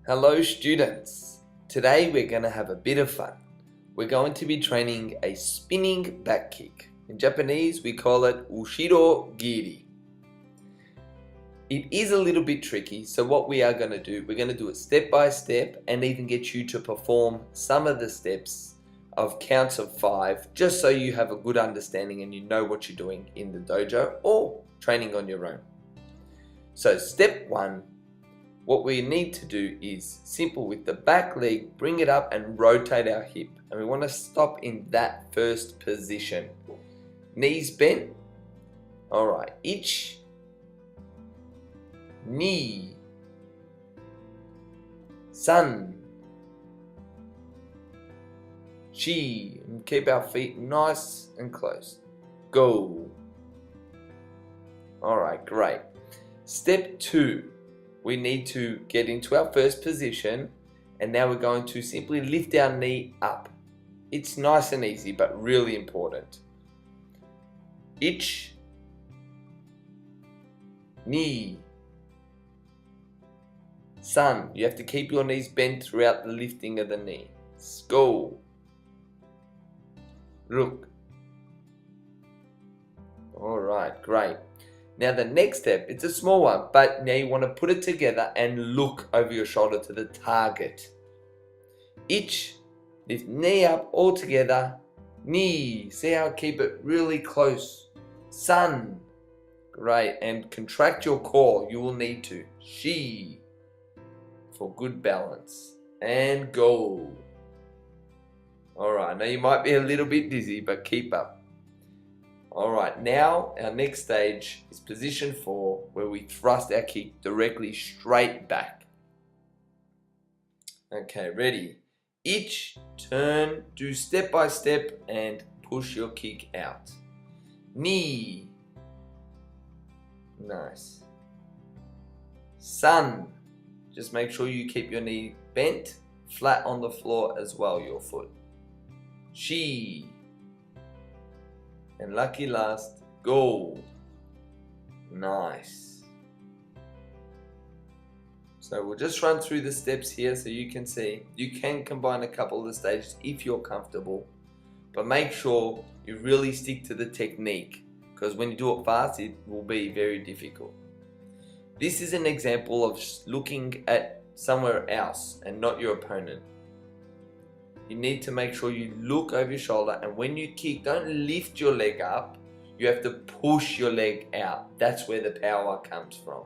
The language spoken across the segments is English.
Hello students, today we're going to have a bit of fun. We're going to be training a spinning back kick. In Japanese we call it Ushiro Giri. It is a little bit tricky, so what we are going to do, we're going to do it step by step and even get you to perform some of the steps of counts of 5 just so you have a good understanding and you know what you're doing in the dojo or training on your own. So step 1, what we need to do is simple with the back leg, bring it up and rotate our hip. And we want to stop in that first position. Knees bent. Alright, ich, ni, san, chi. And keep our feet nice and close. Go. Alright, great. Step 2, we need to get into our first position and now we're going to simply lift our knee up. It's nice and easy but really important. Ich, ni, san. You have to keep your knees bent throughout the lifting of the knee. Go. Ruk. Alright, great. Now the next step, it's a small one, but now you want to put it together and look over your shoulder to the target. Ich, lift knee up all together. Ni, see how I keep it really close. San, great, and contract your core, you will need to. Shi, for good balance. And go. Alright, now you might be a little bit dizzy, but keep up. Alright, now our next stage is position 4, where we thrust our kick directly straight back. Okay, ready? Ich, turn, do step by step and push your kick out. Ni, nice. San, just make sure you keep your knee bent, flat on the floor as well, your foot. Shi, and lucky last, go. Nice. So we'll just run through the steps here so you can see. You can combine a couple of the stages if you're comfortable, but make sure you really stick to the technique because when you do it fast, it will be very difficult. This is an example of looking at somewhere else and not your opponent. You need to make sure you look over your shoulder, and when you kick, don't lift your leg up. You have to push your leg out. That's where the power comes from.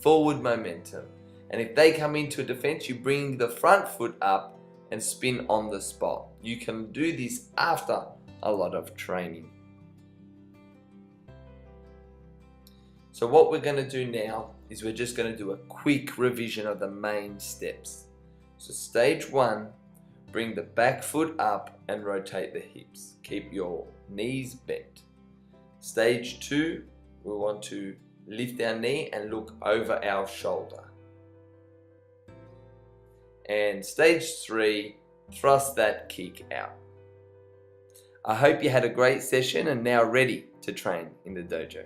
Forward momentum. And if they come into a defense, you bring the front foot up and spin on the spot. You can do this after a lot of training. So what we're going to do now is we're just going to do a quick revision of the main steps. So stage 1, bring the back foot up and rotate the hips. Keep your knees bent. Stage 2, we want to lift our knee and look over our shoulder. And stage 3, thrust that kick out. I hope you had a great session and now ready to train in the dojo.